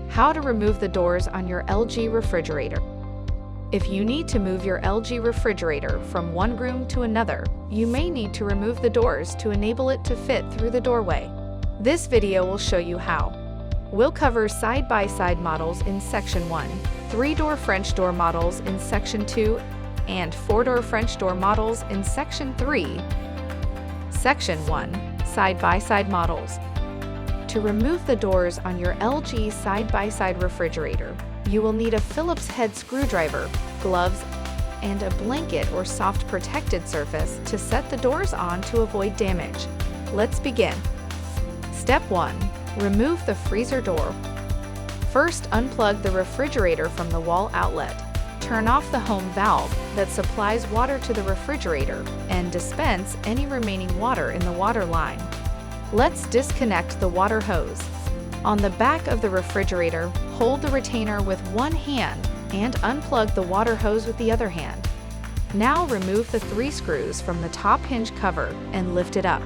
How to remove the doors on your LG refrigerator. If you need to move your LG refrigerator from one room to another, you may need to remove the doors to enable it to fit through the doorway. This video will show you how. We'll cover side-by-side models in Section 1, 3-door French door models in Section 2, and 4-door French door models in Section 3. Section 1, Side-by-side models. To remove the doors on your LG side-by-side refrigerator, you will need a Phillips head screwdriver, gloves, and a blanket or soft protected surface to set the doors on to avoid damage. Let's begin. Step 1. Remove the freezer door. First, unplug the refrigerator from the wall outlet. Turn off the home valve that supplies water to the refrigerator and dispense any remaining water in the water line. Let's disconnect the water hose. On the back of the refrigerator, hold the retainer with one hand and unplug the water hose with the other hand. Now remove the 3 screws from the top hinge cover and lift it up.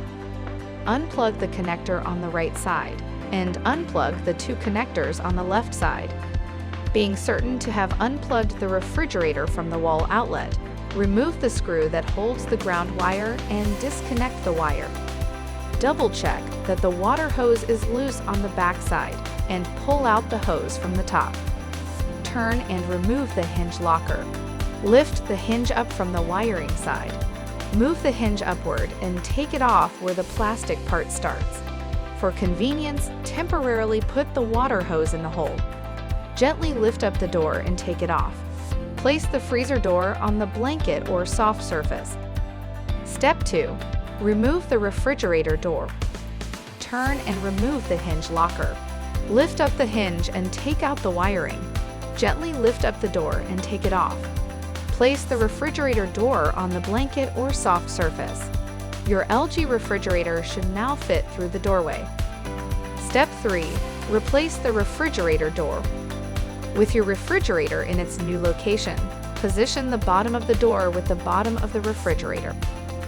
Unplug the connector on the right side and unplug the 2 connectors on the left side. Being certain to have unplugged the refrigerator from the wall outlet, remove the screw that holds the ground wire and disconnect the wire. Double check that the water hose is loose on the back side and pull out the hose from the top. Turn and remove the hinge locker. Lift the hinge up from the wiring side. Move the hinge upward and take it off where the plastic part starts. For convenience, temporarily put the water hose in the hole. Gently lift up the door and take it off. Place the freezer door on the blanket or soft surface. Step 2. Remove the refrigerator door. Turn and remove the hinge locker. Lift up the hinge and take out the wiring. Gently lift up the door and take it off. Place the refrigerator door on the blanket or soft surface. Your LG refrigerator should now fit through the doorway. Step 3. Replace the refrigerator door. With your refrigerator in its new location, position the bottom of the door with the bottom of the refrigerator.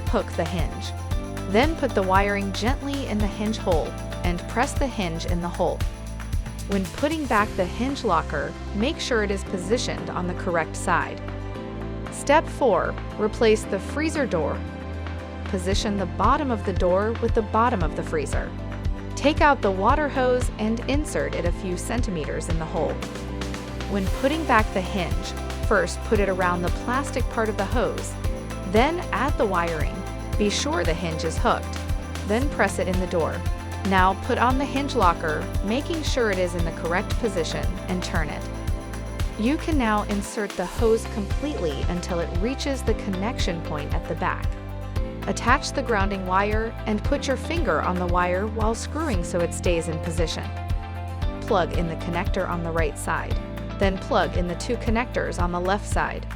Hook the hinge. Then put the wiring gently in the hinge hole and press the hinge in the hole. When putting back the hinge locker, make sure it is positioned on the correct side. Step 4. Replace the freezer door. Position the bottom of the door with the bottom of the freezer. Take out the water hose and insert it a few centimeters in the hole. When putting back the hinge, first put it around the plastic part of the hose, then add the wiring. Be sure the hinge is hooked, then press it in the door. Now put on the hinge locker, making sure it is in the correct position, and turn it. You can now insert the hose completely until it reaches the connection point at the back. Attach the grounding wire and put your finger on the wire while screwing so it stays in position. Plug in the connector on the right side, then plug in the 2 connectors on the left side.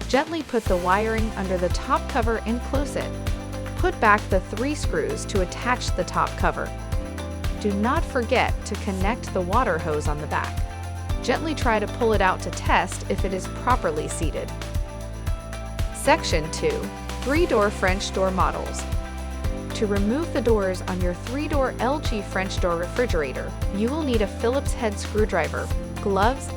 Gently put the wiring under the top cover and close it. Put back the 3 screws to attach the top cover. Do not forget to connect the water hose on the back. Gently try to pull it out to test if it is properly seated. Section 2. 3-door French door models. To remove the doors on your 3-door LG French door refrigerator, you will need a Phillips head screwdriver, gloves,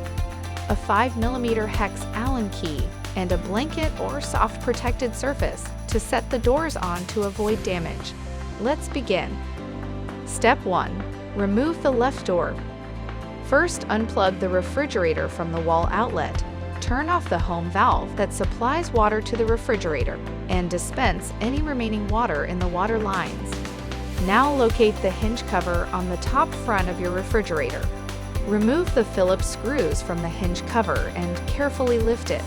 a 5mm hex Allen key, and a blanket or soft protected surface to set the doors on to avoid damage. Let's begin. Step 1. Remove the left door. First, unplug the refrigerator from the wall outlet. Turn off the home valve that supplies water to the refrigerator and dispense any remaining water in the water lines. Now locate the hinge cover on the top front of your refrigerator. Remove the Phillips screws from the hinge cover and carefully lift it.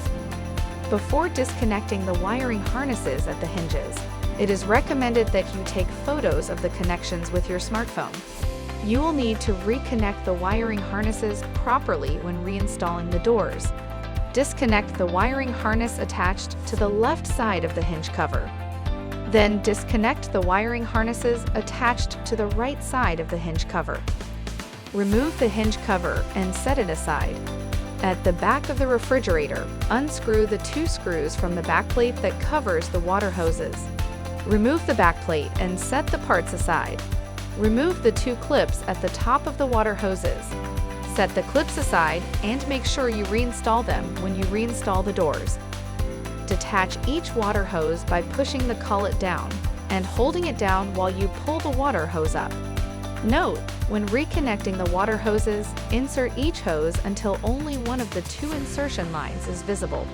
Before disconnecting the wiring harnesses at the hinges, it is recommended that you take photos of the connections with your smartphone. You will need to reconnect the wiring harnesses properly when reinstalling the doors. Disconnect the wiring harness attached to the left side of the hinge cover. Then disconnect the wiring harnesses attached to the right side of the hinge cover. Remove the hinge cover and set it aside. At the back of the refrigerator, unscrew the 2 screws from the backplate that covers the water hoses. Remove the backplate and set the parts aside. Remove the 2 clips at the top of the water hoses. Set the clips aside and make sure you reinstall them when you reinstall the doors. Detach each water hose by pushing the collet down and holding it down while you pull the water hose up. Note, when reconnecting the water hoses, insert each hose until only one of the two insertion lines is visible.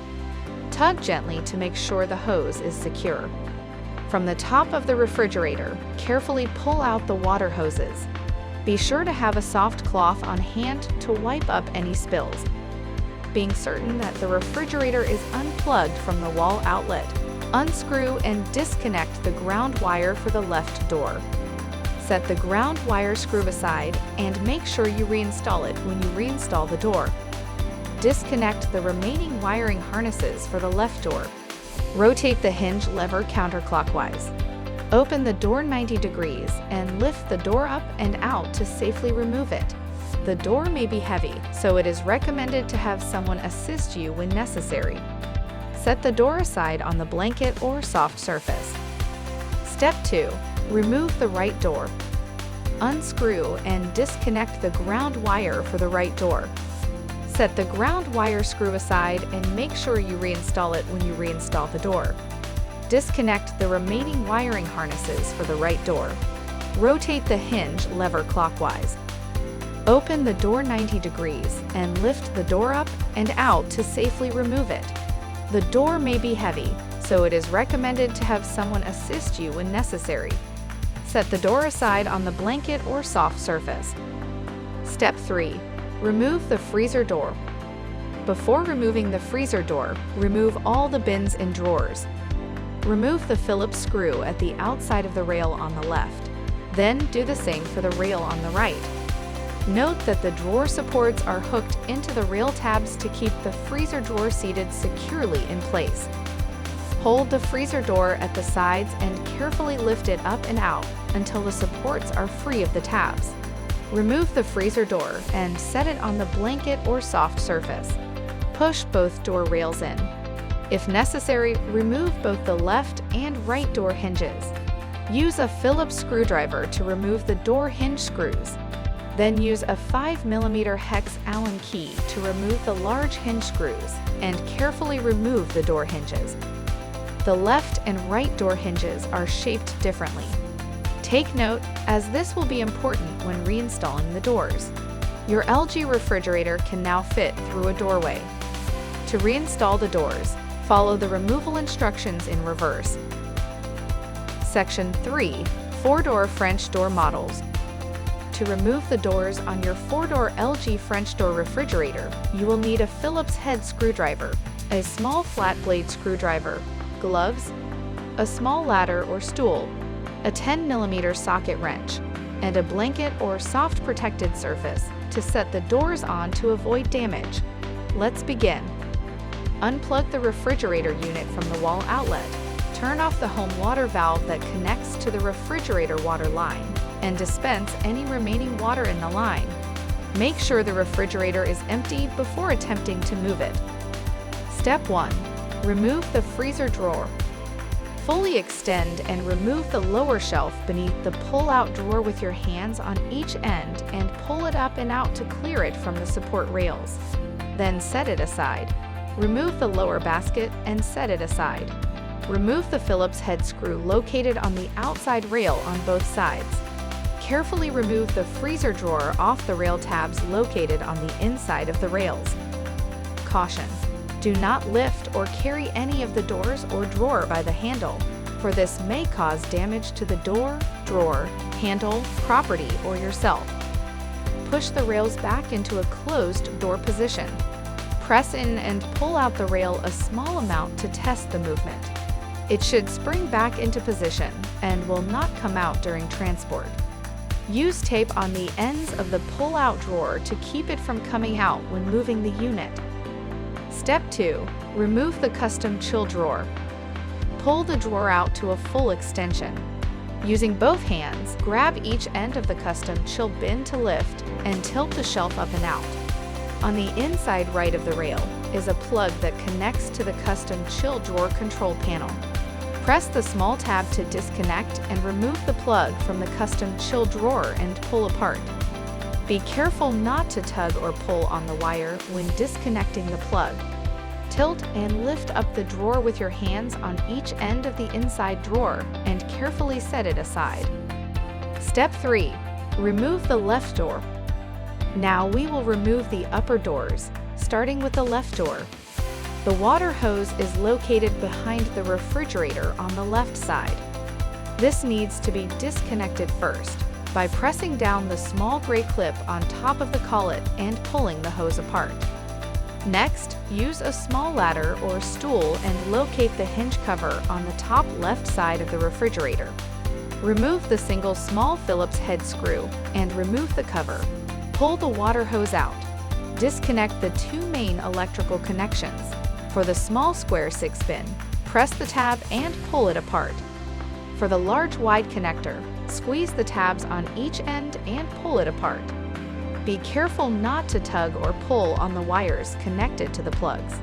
Tug gently to make sure the hose is secure. From the top of the refrigerator, carefully pull out the water hoses. Be sure to have a soft cloth on hand to wipe up any spills. Being certain that the refrigerator is unplugged from the wall outlet, unscrew and disconnect the ground wire for the left door. Set the ground wire screw aside and make sure you reinstall it when you reinstall the door. Disconnect the remaining wiring harnesses for the left door. Rotate the hinge lever counterclockwise. Open the door 90 degrees and lift the door up and out to safely remove it. The door may be heavy, so it is recommended to have someone assist you when necessary. Set the door aside on the blanket or soft surface. Step 2. Remove the right door. Unscrew and disconnect the ground wire for the right door. Set the ground wire screw aside and make sure you reinstall it when you reinstall the door. Disconnect the remaining wiring harnesses for the right door. Rotate the hinge lever clockwise. Open the door 90 degrees and lift the door up and out to safely remove it. The door may be heavy, so it is recommended to have someone assist you when necessary. Set the door aside on the blanket or soft surface. Step 3. Remove the freezer door. Before removing the freezer door, remove all the bins and drawers. Remove the Phillips screw at the outside of the rail on the left. Then do the same for the rail on the right. Note that the drawer supports are hooked into the rail tabs to keep the freezer drawer seated securely in place. Hold the freezer door at the sides and carefully lift it up and out until the supports are free of the tabs. Remove the freezer door and set it on the blanket or soft surface. Push both door rails in. If necessary, remove both the left and right door hinges. Use a Phillips screwdriver to remove the door hinge screws. Then use a 5mm hex Allen key to remove the large hinge screws and carefully remove the door hinges. The left and right door hinges are shaped differently. Take note, as this will be important when reinstalling the doors. Your LG refrigerator can now fit through a doorway. To reinstall the doors, follow the removal instructions in reverse. Section 3. 4-door French door models. To remove the doors on your 4-door LG French door refrigerator, you will need a Phillips head screwdriver, a small flat blade screwdriver, gloves, a small ladder or stool, a 10mm socket wrench, and a blanket or soft protected surface to set the doors on to avoid damage. Let's begin. Unplug the refrigerator unit from the wall outlet. Turn off the home water valve that connects to the refrigerator water line and dispense any remaining water in the line. Make sure the refrigerator is empty before attempting to move it. Step 1. Remove the freezer drawer. Fully extend and remove the lower shelf beneath the pull-out drawer with your hands on each end and pull it up and out to clear it from the support rails. Then set it aside. Remove the lower basket and set it aside. Remove the Phillips head screw located on the outside rail on both sides. Carefully remove the freezer drawer off the rail tabs located on the inside of the rails. Caution: do not lift or carry any of the doors or drawer by the handle, for this may cause damage to the door, drawer, handle, property, or yourself. Push the rails back into a closed door position. Press in and pull out the rail a small amount to test the movement. It should spring back into position and will not come out during transport. Use tape on the ends of the pull-out drawer to keep it from coming out when moving the unit. Step 2. Remove the CustomChill drawer. Pull the drawer out to a full extension. Using both hands, grab each end of the CustomChill bin to lift and tilt the shelf up and out. On the inside right of the rail is a plug that connects to the CustomChill drawer control panel. Press the small tab to disconnect and remove the plug from the CustomChill drawer and pull apart. Be careful not to tug or pull on the wire when disconnecting the plug. Tilt and lift up the drawer with your hands on each end of the inside drawer and carefully set it aside. Step 3. Remove the left door. Now we will remove the upper doors, starting with the left door. The water hose is located behind the refrigerator on the left side. This needs to be disconnected first by pressing down the small gray clip on top of the collet and pulling the hose apart. Next, use a small ladder or stool and locate the hinge cover on the top left side of the refrigerator. Remove the single small Phillips head screw and remove the cover. Pull the water hose out. Disconnect the two main electrical connections. For the small square 6-pin, press the tab and pull it apart. For the large wide connector, squeeze the tabs on each end and pull it apart. Be careful not to tug or pull on the wires connected to the plugs.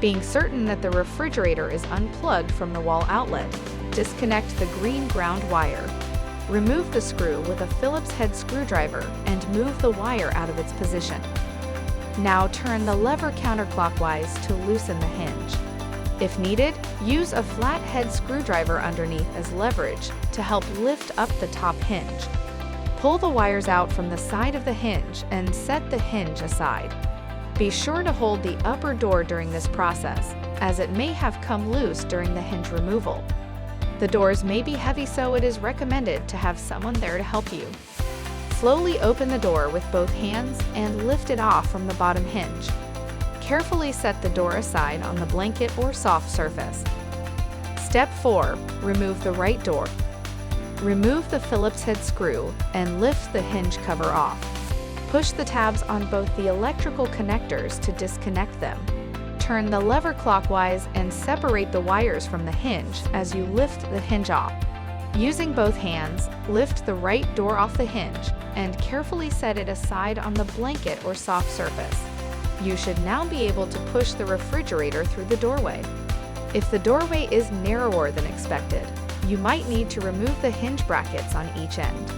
Being certain that the refrigerator is unplugged from the wall outlet, disconnect the green ground wire. Remove the screw with a Phillips head screwdriver and move the wire out of its position. Now turn the lever counterclockwise to loosen the hinge. If needed, use a flat head screwdriver underneath as leverage to help lift up the top hinge. Pull the wires out from the side of the hinge and set the hinge aside. Be sure to hold the upper door during this process, as it may have come loose during the hinge removal. The doors may be heavy, so it is recommended to have someone there to help you. Slowly open the door with both hands and lift it off from the bottom hinge. Carefully set the door aside on the blanket or soft surface. Step 4. Remove the right door. Remove the Phillips head screw and lift the hinge cover off. Push the tabs on both the electrical connectors to disconnect them. Turn the lever clockwise and separate the wires from the hinge as you lift the hinge off. Using both hands, lift the right door off the hinge and carefully set it aside on the blanket or soft surface. You should now be able to push the refrigerator through the doorway. If the doorway is narrower than expected, you might need to remove the hinge brackets on each end.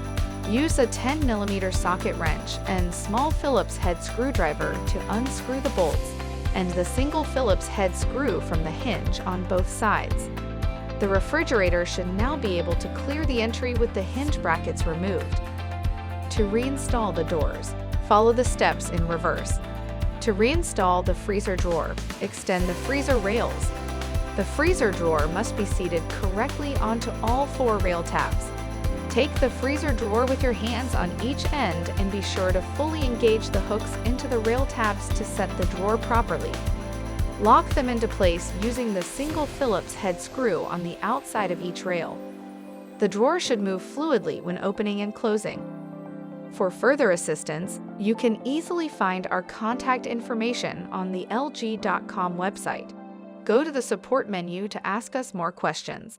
Use a 10mm socket wrench and small Phillips head screwdriver to unscrew the bolts and the single Phillips head screw from the hinge on both sides. The refrigerator should now be able to clear the entry with the hinge brackets removed. To reinstall the doors, follow the steps in reverse. To reinstall the freezer drawer, extend the freezer rails. The freezer drawer must be seated correctly onto all 4 rail tabs. Take the freezer drawer with your hands on each end and be sure to fully engage the hooks into the rail tabs to set the drawer properly. Lock them into place using the single Phillips head screw on the outside of each rail. The drawer should move fluidly when opening and closing. For further assistance, you can easily find our contact information on the LG.com website. Go to the support menu to ask us more questions.